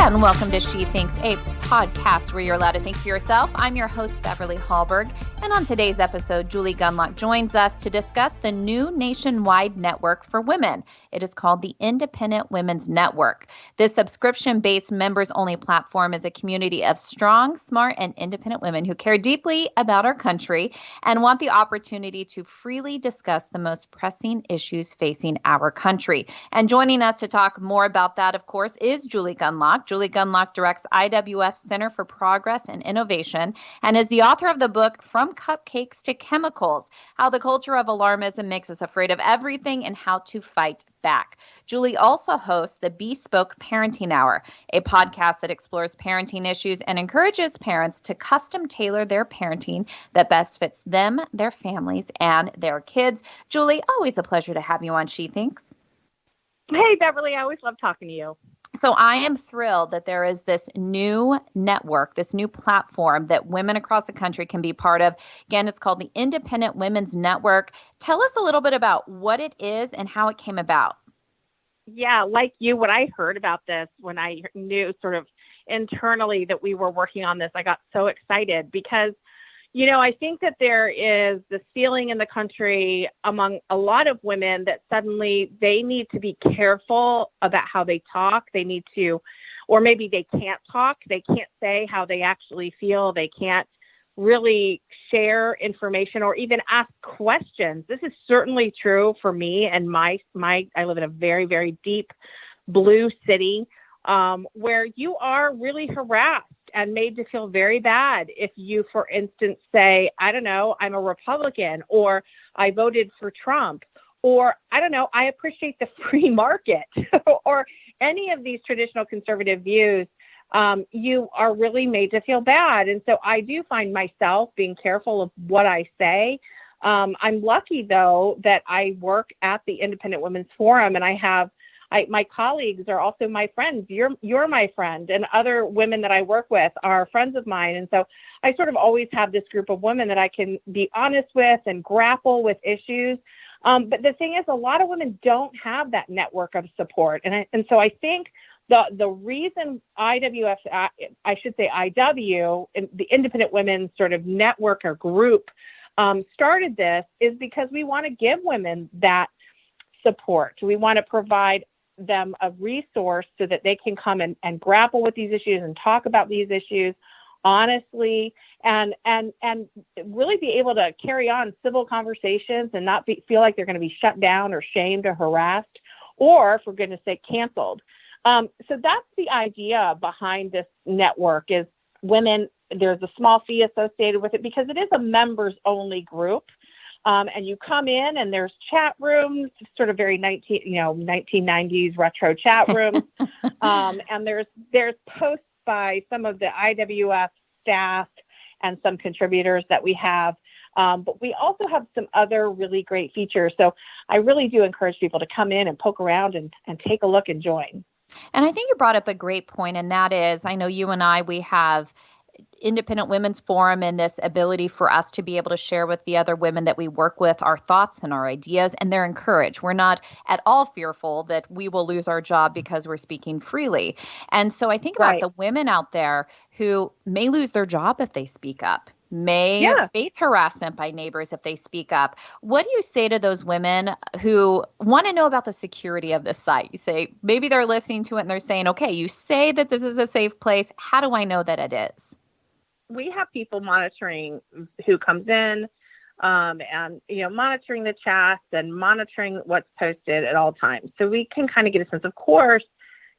And welcome to She Thinks, a podcast where you're allowed to think for yourself. I'm your host, Beverly Hallberg. And on today's episode, Julie Gunlock joins us to discuss the new nationwide network for women. It is called the Independent Women's Network. This subscription-based members-only platform is a community of strong, smart, and independent women who care deeply about our country and want the opportunity to freely discuss the most pressing issues facing our country. And joining us to talk more about that, of course, is Julie Gunlock. Julie Gunlock directs IWF's Center for Progress and Innovation and is the author of the book From Cupcakes to Chemicals: How the Culture of Alarmism Makes Us Afraid of Everything and How to Fight Back. Julie also hosts the Bespoke Parenting Hour, a podcast that explores parenting issues and encourages parents to custom tailor their parenting that best fits them, their families, and their kids. Julie, always a pleasure to have you on She Thinks. Hey, Beverly, I always love talking to you. So I am thrilled that there is this new network, this new platform that women across the country can be part of. Again, it's called the Independent Women's Network. Tell us a little bit about what it is and how it came about. Yeah, like you, when I heard about this, when I knew sort of internally that we were working on this, I got so excited because, you know, I think that there is this feeling in the country among a lot of women that suddenly they need to be careful about how they talk. They need to, or maybe they can't talk. They can't say how they actually feel. They can't really share information or even ask questions. This is certainly true for me and I live in a very, very deep blue city where you are really harassed and made to feel very bad if you, for instance, say, I don't know, I'm a Republican, or I voted for Trump, or I don't know, I appreciate the free market, or any of these traditional conservative views. You are really made to feel bad. And so I do find myself being careful of what I say. I'm lucky, though, that I work at the Independent Women's Forum, and my colleagues are also my friends. You're my friend, and other women that I work with are friends of mine. And so I sort of always have this group of women that I can be honest with and grapple with issues. But the thing is, a lot of women don't have that network of support. And so I think the reason IWF, I should say IW, the Independent Women's sort of network or group, started this is because we want to give women that support. We want to provide them a resource so that they can come and grapple with these issues and talk about these issues honestly and really be able to carry on civil conversations and not feel like they're going to be shut down or shamed or harassed or, for goodness sake, canceled. So that's the idea behind this network is women. There's a small fee associated with it because it is a members only group. And you come in and there's chat rooms, sort of very 1990s retro chat rooms. And there's posts by some of the IWF staff and some contributors that we have. But we also have some other really great features. So I really do encourage people to come in and poke around and take a look and join. And I think you brought up a great point, and that is, I know you and I, we have Independent Women's Forum and this ability for us to be able to share with the other women that we work with our thoughts and our ideas, and they're encouraged. We're not at all fearful that we will lose our job because we're speaking freely. And so I think about the women out there who may lose their job if they speak up, may face harassment by neighbors if they speak up. What do you say to those women who want to know about the security of the site? You say, maybe they're listening to it and they're saying, okay, you say that this is a safe place. How do I know that it is? We have people monitoring who comes in and, monitoring the chats and monitoring what's posted at all times. So we can kind of get a sense, of course,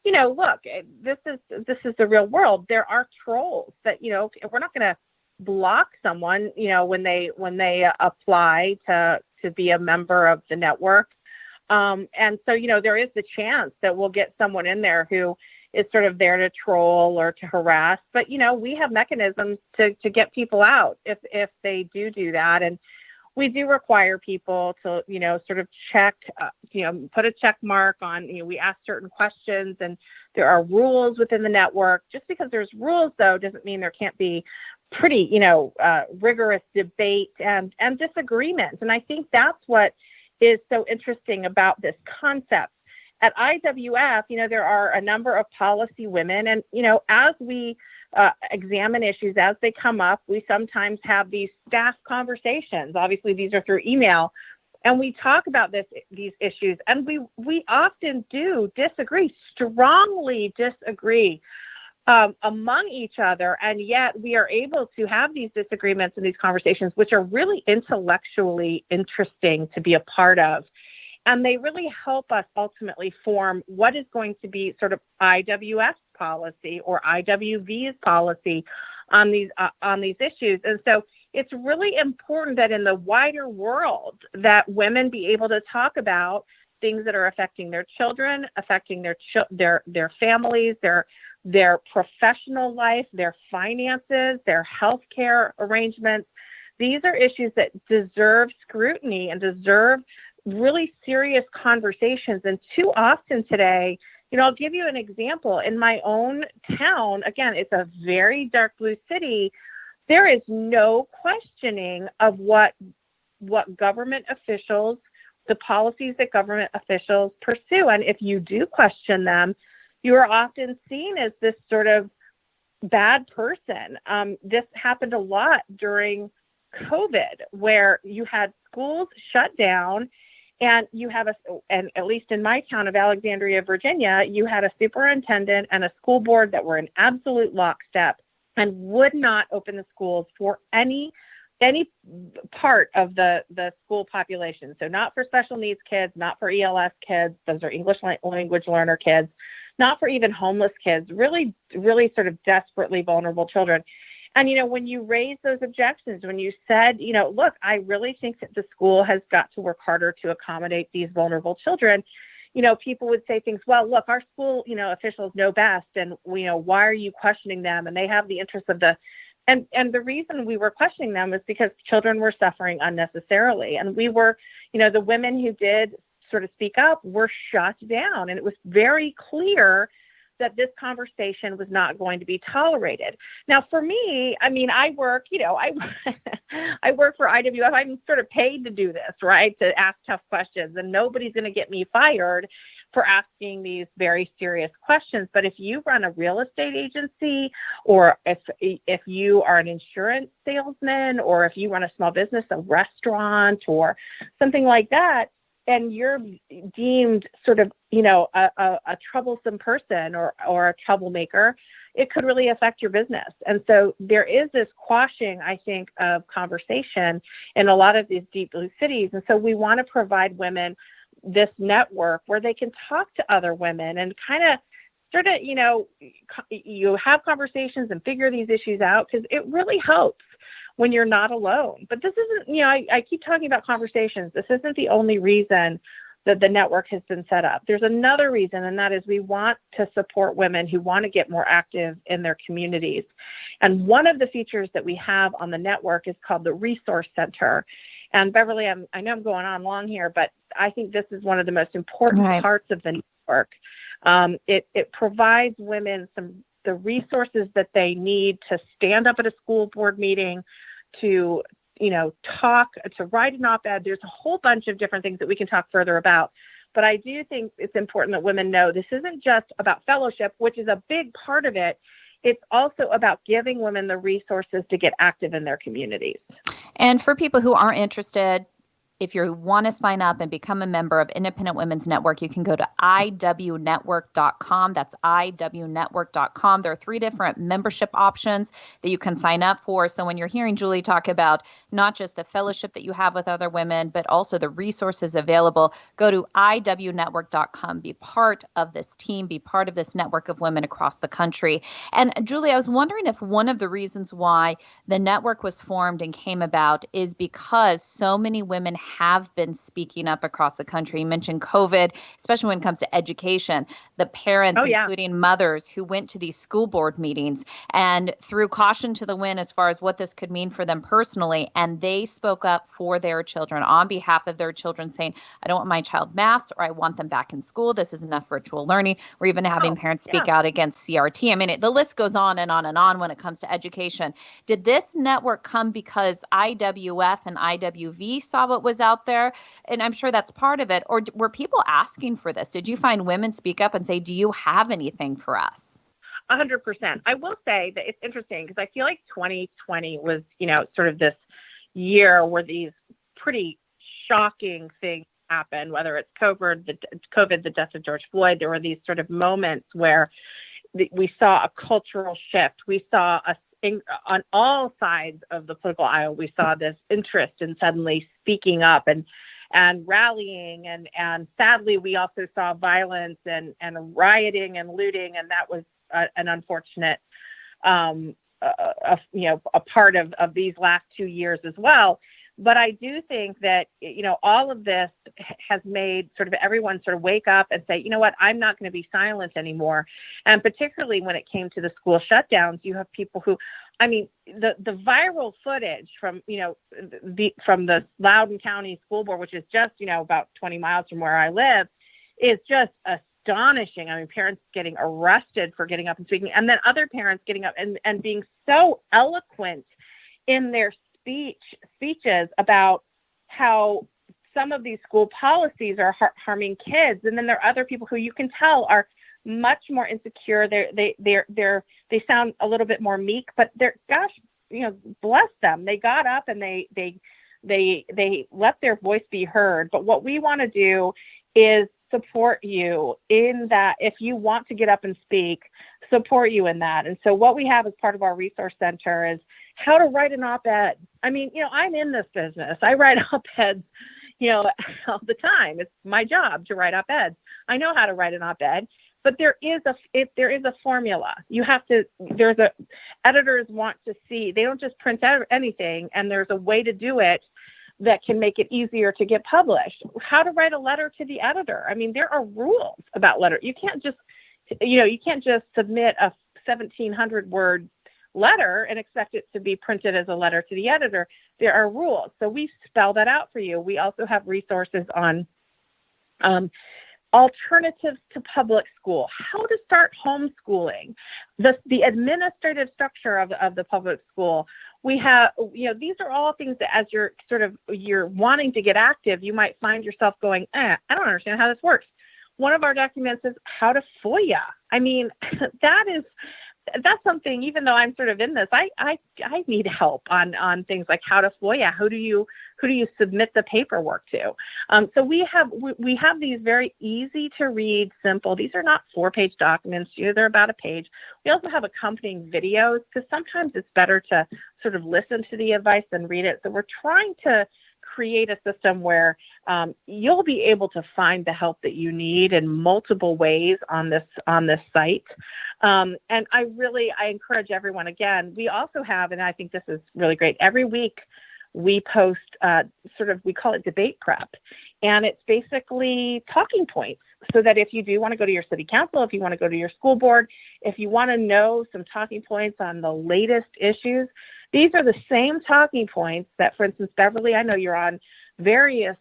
look, this is the real world. There are trolls that, we're not going to block someone, when they apply to be a member of the network. And so, there is the chance that we'll get someone in there who is sort of there to troll or to harass. But, we have mechanisms to get people out if they do that. And we do require people to, sort of check, put a check mark on, we ask certain questions, and there are rules within the network. Just because there's rules, though, doesn't mean there can't be pretty, rigorous debate and disagreement. And I think that's what is so interesting about this concept. at IWF, there are a number of policy women. And, as we examine issues as they come up, we sometimes have these staff conversations. Obviously, these are through email. And we talk about these issues. And we often do disagree, strongly disagree among each other. And yet we are able to have these disagreements and these conversations, which are really intellectually interesting to be a part of. And they really help us ultimately form what is going to be sort of IWF's policy or IWV's policy on these issues. And so it's really important that in the wider world that women be able to talk about things that are affecting their children, affecting their families, their professional life, their finances, their healthcare arrangements. These are issues that deserve scrutiny and deserve really serious conversations. And too often today, I'll give you an example. In my own town, again, it's a very dark blue city. There is no questioning of what government officials, the policies that government officials pursue. And if you do question them, you are often seen as this sort of bad person. This happened a lot during COVID, where you had schools shut down. And you have and at least in my town of Alexandria, Virginia, you had a superintendent and a school board that were in absolute lockstep and would not open the schools for any part of the school population. So not for special needs kids, not for ELS kids, those are English language learner kids, not for even homeless kids, really, really sort of desperately vulnerable children. And, when you raise those objections, when you said, look, I really think that the school has got to work harder to accommodate these vulnerable children, people would say things, well, look, our school, officials know best. And, why are you questioning them? And they have the interest of and the reason we were questioning them is because children were suffering unnecessarily. And we were, the women who did sort of speak up were shut down. And it was very clear that this conversation was not going to be tolerated. Now, for me, I work, I work for IWF. I'm sort of paid to do this, right? To ask tough questions, and nobody's going to get me fired for asking these very serious questions. But if you run a real estate agency, or if you are an insurance salesman, or if you run a small business, a restaurant, or something like that, and you're deemed sort of, a troublesome person or a troublemaker, it could really affect your business. And so there is this quashing, I think, of conversation in a lot of these deep blue cities. And so we want to provide women this network where they can talk to other women and kind of sort of, you have conversations and figure these issues out, because it really helps when you're not alone. But this isn't, I keep talking about conversations. This isn't the only reason that the network has been set up. There's another reason, and that is we want to support women who want to get more active in their communities. And one of the features that we have on the network is called the Resource Center. And Beverly, I know I'm going on long here, but I think this is one of the most important parts of the network. It provides women the resources that they need to stand up at a school board meeting, to talk, to write an op-ed. There's a whole bunch of different things that we can talk further about. But I do think it's important that women know this isn't just about fellowship, which is a big part of it. It's also about giving women the resources to get active in their communities. And for people who are interested, if you want to sign up and become a member of Independent Women's Network, you can go to iwnetwork.com. That's iwnetwork.com. There are 3 different membership options that you can sign up for. So when you're hearing Julie talk about not just the fellowship that you have with other women, but also the resources available, go to iwnetwork.com. Be part of this team. Be part of this network of women across the country. And Julie, I was wondering if one of the reasons why the network was formed and came about is because so many women have been speaking up across the country. You mentioned COVID, especially when it comes to education, the parents, including mothers who went to these school board meetings and threw caution to the wind as far as what this could mean for them personally. And they spoke up for their children on behalf of their children, saying, I don't want my child masked, or I want them back in school. This is enough virtual learning. We're even having parents speak out against CRT. I mean, the list goes on and on and on when it comes to education. Did this network come because IWF and IWV saw what was was out there? And I'm sure that's part of it. Or were people asking for this? Did you find women speak up and say, do you have anything for us? 100%. I will say that it's interesting because I feel like 2020 was, sort of this year where these pretty shocking things happened, whether it's COVID, the death of George Floyd. There were these sort of moments where we saw a cultural shift. We saw on all sides of the political aisle, we saw this interest in suddenly speaking up and rallying. And sadly, we also saw violence and rioting and looting. And that was an unfortunate, a part of these last 2 years as well. But I do think that, all of this has made sort of everyone sort of wake up and say, you know what, I'm not going to be silent anymore. And particularly when it came to the school shutdowns, you have people who, the viral footage from, from the Loudoun County School Board, which is just, about 20 miles from where I live, is just astonishing. Parents getting arrested for getting up and speaking, and then other parents getting up and being so eloquent in their speeches about how some of these school policies are harming kids. And then there are other people who you can tell are much more insecure. They sound a little bit more meek, but bless them. They got up and they let their voice be heard. But what we want to do is support you in that. If you want to get up and speak, support you in that. And so what we have as part of our resource center is how to write an op-ed. I'm in this business. I write op-eds, all the time. It's my job to write op-eds. I know how to write an op-ed, but there is a formula. Editors want to see, they don't just print out anything, and there's a way to do it that can make it easier to get published. How to write a letter to the editor. There are rules about letter. You can't just submit a 1,700 word letter and expect it to be printed as a letter to the editor. There are rules. So we spell that out for you. We also have resources on alternatives to public school, how to start homeschooling, the administrative structure of the public school. We have, these are all things that as you're wanting to get active, you might find yourself going, I don't understand how this works. One of our documents is how to FOIA. That's something, even though I'm sort of in this, I need help on things like how to FOIA. Who do you submit the paperwork to? So we have these very easy to read, simple. These are not 4-page documents. They're about a page. We also have accompanying videos because sometimes it's better to sort of listen to the advice than read it. So we're trying to create a system where you'll be able to find the help that you need in multiple ways on this site. And I encourage everyone, again, we also have, and I think this is really great, every week we post we call it debate prep. And it's basically talking points so that if you do want to go to your city council, if you want to go to your school board, if you want to know some talking points on the latest issues, these are the same talking points that, for instance, Beverly, I know you're on various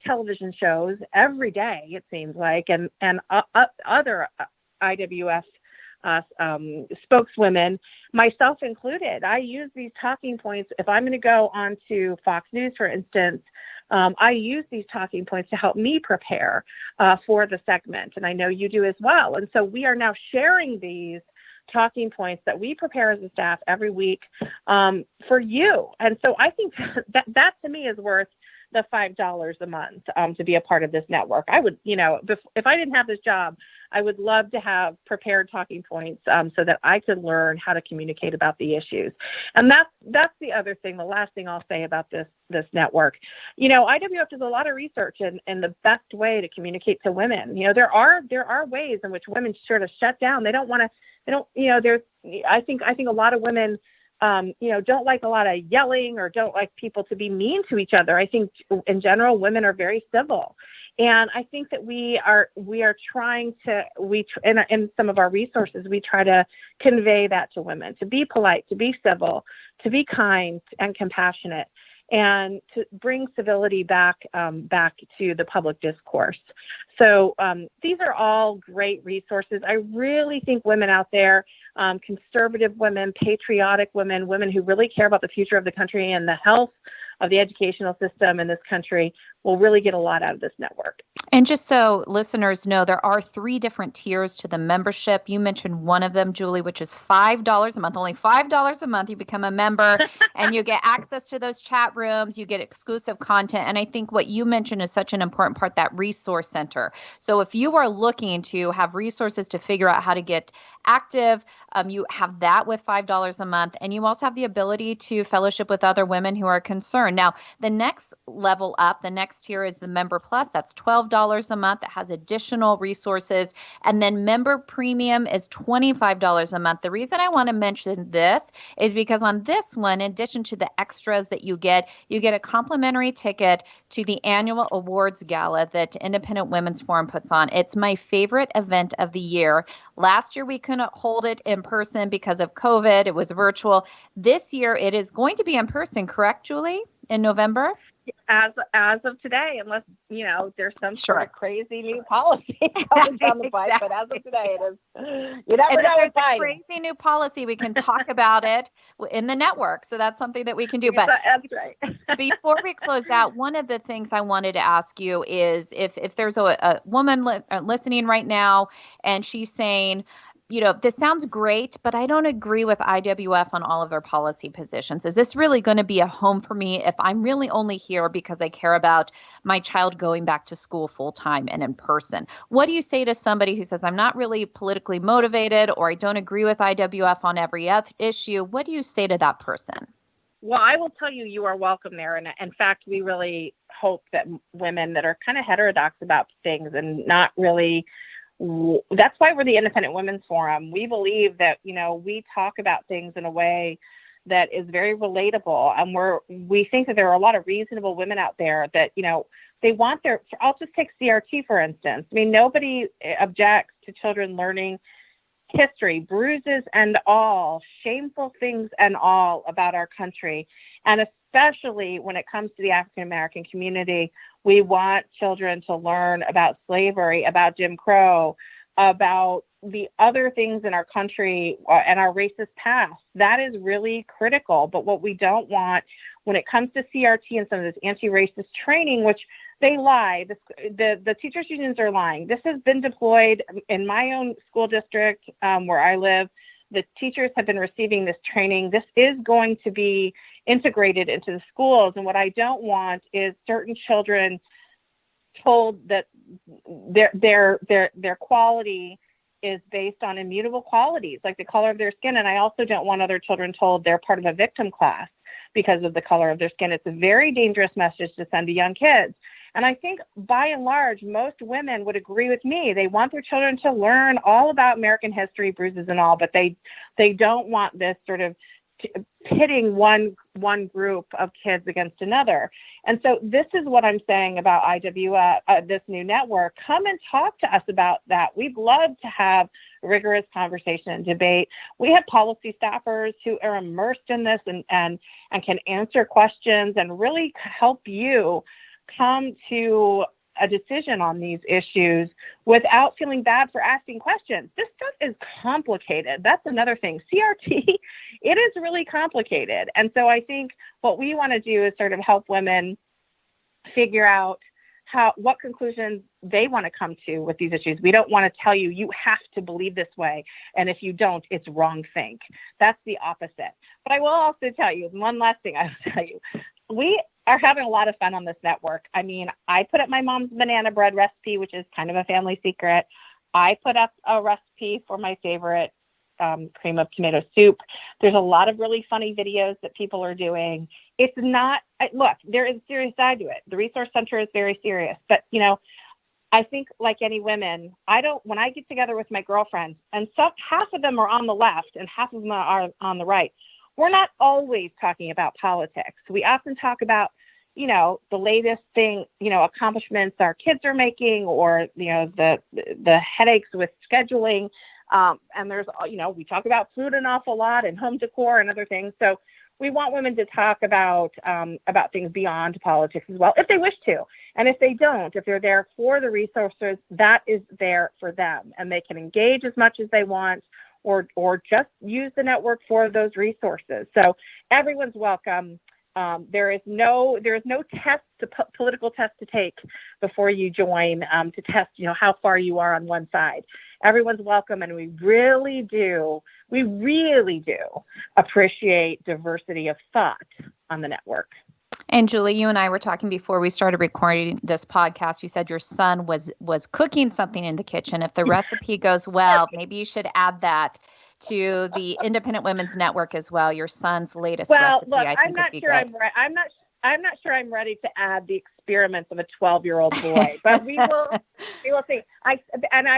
television shows every day, it seems like, and other IWF spokeswomen, myself included. I use these talking points. If I'm going to go onto Fox News, for instance, I use these talking points to help me prepare for the segment. And I know you do as well. And so we are now sharing these talking points that we prepare as a staff every week for you. And so I think that to me is worth the $5 a month to be a part of this network. I would, if I didn't have this job, I would love to have prepared talking points so that I could learn how to communicate about the issues. And that's the other thing, the last thing I'll say about this network. IWF does a lot of research in the best way to communicate to women. There are ways in which women sort of shut down. I think a lot of women don't like a lot of yelling or don't like people to be mean to each other. I think in general, women are very civil. And I think that we are trying to, in some of our resources, we try to convey that to women, to be polite, to be civil, to be kind and compassionate, and to bring civility back to the public discourse. So these are all great resources. I really think women out there, conservative women, patriotic women, women who really care about the future of the country and the health of the educational system in this country will really get a lot out of this network. And just so listeners know, there are 3 different tiers to the membership. You mentioned one of them, Julie, which is $5 a month, only $5 a month. You become a member and you get access to those chat rooms, you get exclusive content. And I think what you mentioned is such an important part, that resource center. So if you are looking to have resources to figure out how to get active, you have that with $5 a month. And you also have the ability to fellowship with other women who are concerned. Now, the next level up, the next tier is the Member Plus. That's $12 a month. It has additional resources. And then Member Premium is $25 a month. The reason I want to mention this is because on this one, in addition to the extras that you get a complimentary ticket to the annual awards gala that Independent Women's Forum puts on. It's my favorite event of the year. Last year, we couldn't hold it in person because of COVID. It was virtual. This year, it is going to be in person, correct, Julie, in November? As of today, unless, there's some sort of crazy new policy coming down the pipe, but as of today, it is. You never know. If there's a crazy new policy, we can talk about it in the network. So that's something that we can do. But that's right. Before we close out, one of the things I wanted to ask you is if there's a woman listening right now and she's saying, this sounds great, but I don't agree with IWF on all of their policy positions. Is this really going to be a home for me if I'm really only here because I care about my child going back to school full time and in person? What do you say to somebody who says, I'm not really politically motivated or I don't agree with IWF on every issue? What do you say to that person? Well, I will tell you, you are welcome there. And in fact, we really hope that women that are kind of heterodox about things and not really, that's why we're the Independent Women's Forum. We believe that, we talk about things in a way that is very relatable. And we think that there are a lot of reasonable women out there that, they want I'll just take CRT, for instance. I mean, nobody objects to children learning history, bruises and all, shameful things and all about our country. And especially when it comes to the African American community, we want children to learn about slavery, about Jim Crow, about the other things in our country and our racist past. That is really critical. But what we don't want when it comes to CRT and some of this anti-racist training, which they lie, the teachers' unions are lying. This has been deployed in my own school district where I live. The teachers have been receiving this training. This is going to be integrated into the schools. And what I don't want is certain children told that their quality is based on immutable qualities, like the color of their skin. And I also don't want other children told they're part of a victim class because of the color of their skin. It's a very dangerous message to send to young kids. And I think by and large, most women would agree with me. They want their children to learn all about American history, bruises and all, but they don't want this sort of pitting one group of kids against another. And so this is what I'm saying about IWF, this new network. Come and talk to us about that. We'd love to have rigorous conversation and debate. We have policy staffers who are immersed in this and can answer questions and really help you come to a decision on these issues without feeling bad for asking questions. This stuff is complicated. That's another thing. CRT, it is really complicated. And so I think what we want to do is sort of help women figure out what conclusions they want to come to with these issues. We don't want to tell you, you have to believe this way. And if you don't, it's wrong think. That's the opposite. But I will also tell you, one last thing I will tell you. We are having a lot of fun on this network. I mean, I put up my mom's banana bread recipe, which is kind of a family secret. I put up a recipe for my favorite cream of tomato soup. There's a lot of really funny videos that people are doing. It's not, look, there is a serious side to it. The Resource Center is very serious. But, I think like any women, when I get together with my girlfriends, and half of them are on the left and half of them are on the right, we're not always talking about politics. We often talk about, the latest thing, accomplishments our kids are making, or, the headaches with scheduling. And there's, we talk about food an awful lot and home decor and other things. So we want women to talk about things beyond politics as well, if they wish to. And if they don't, if they're there for the resources, that is there for them. And they can engage as much as they want, or just use the network for those resources. So everyone's welcome. There is no test, political test to take before you join to test, how far you are on one side. Everyone's welcome, and we really do appreciate diversity of thought on the network. And Julie, you and I were talking before we started recording this podcast. You said your son was cooking something in the kitchen. If the recipe goes well, maybe you should add that to the Independent Women's Network as well. Your son's latest recipe, look, I think would be great. I'm not sure I'm ready to add the experiments of a 12-year-old boy, but we will see. I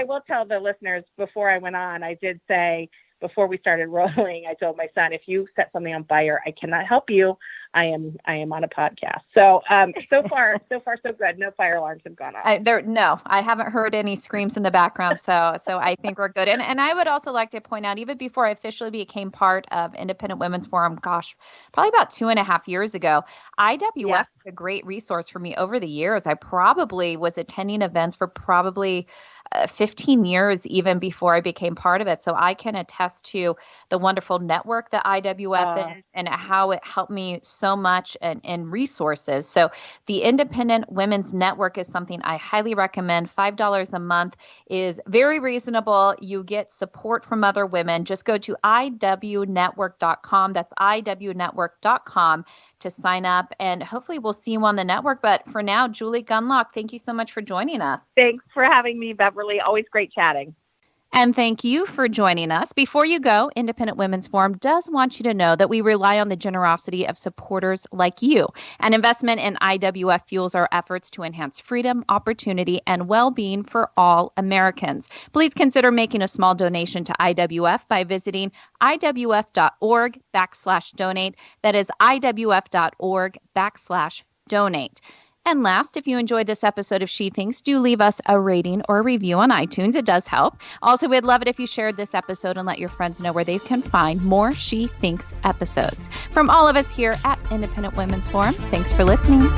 will tell the listeners before I went on, I did say, before we started rolling, I told my son, if you set something on fire, I cannot help you. I am on a podcast. So so far so good. No fire alarms have gone off. No, I haven't heard any screams in the background. So I think we're good. And I would also like to point out, even before I officially became part of Independent Women's Forum, probably about 2.5 years ago, IWF is a great resource for me over the years. I probably was attending events for probably 15 years even before I became part of it. So I can attest to the wonderful network that IWF is and how it helped me so much in resources. So the Independent Women's Network is something I highly recommend. $5 a month is very reasonable. You get support from other women. Just go to iwnetwork.com. That's iwnetwork.com to sign up, and hopefully we'll see you on the network. But for now, Julie Gunlock, thank you so much for joining us. Thanks for having me, Beverly. Always great chatting. And thank you for joining us. Before you go, Independent Women's Forum does want you to know that we rely on the generosity of supporters like you. An investment in IWF fuels our efforts to enhance freedom, opportunity, and well-being for all Americans. Please consider making a small donation to IWF by visiting iwf.org/donate. That is iwf.org/donate. And last, if you enjoyed this episode of She Thinks, do leave us a rating or a review on iTunes. It does help. Also, we'd love it if you shared this episode and let your friends know where they can find more She Thinks episodes. From all of us here at Independent Women's Forum, thanks for listening.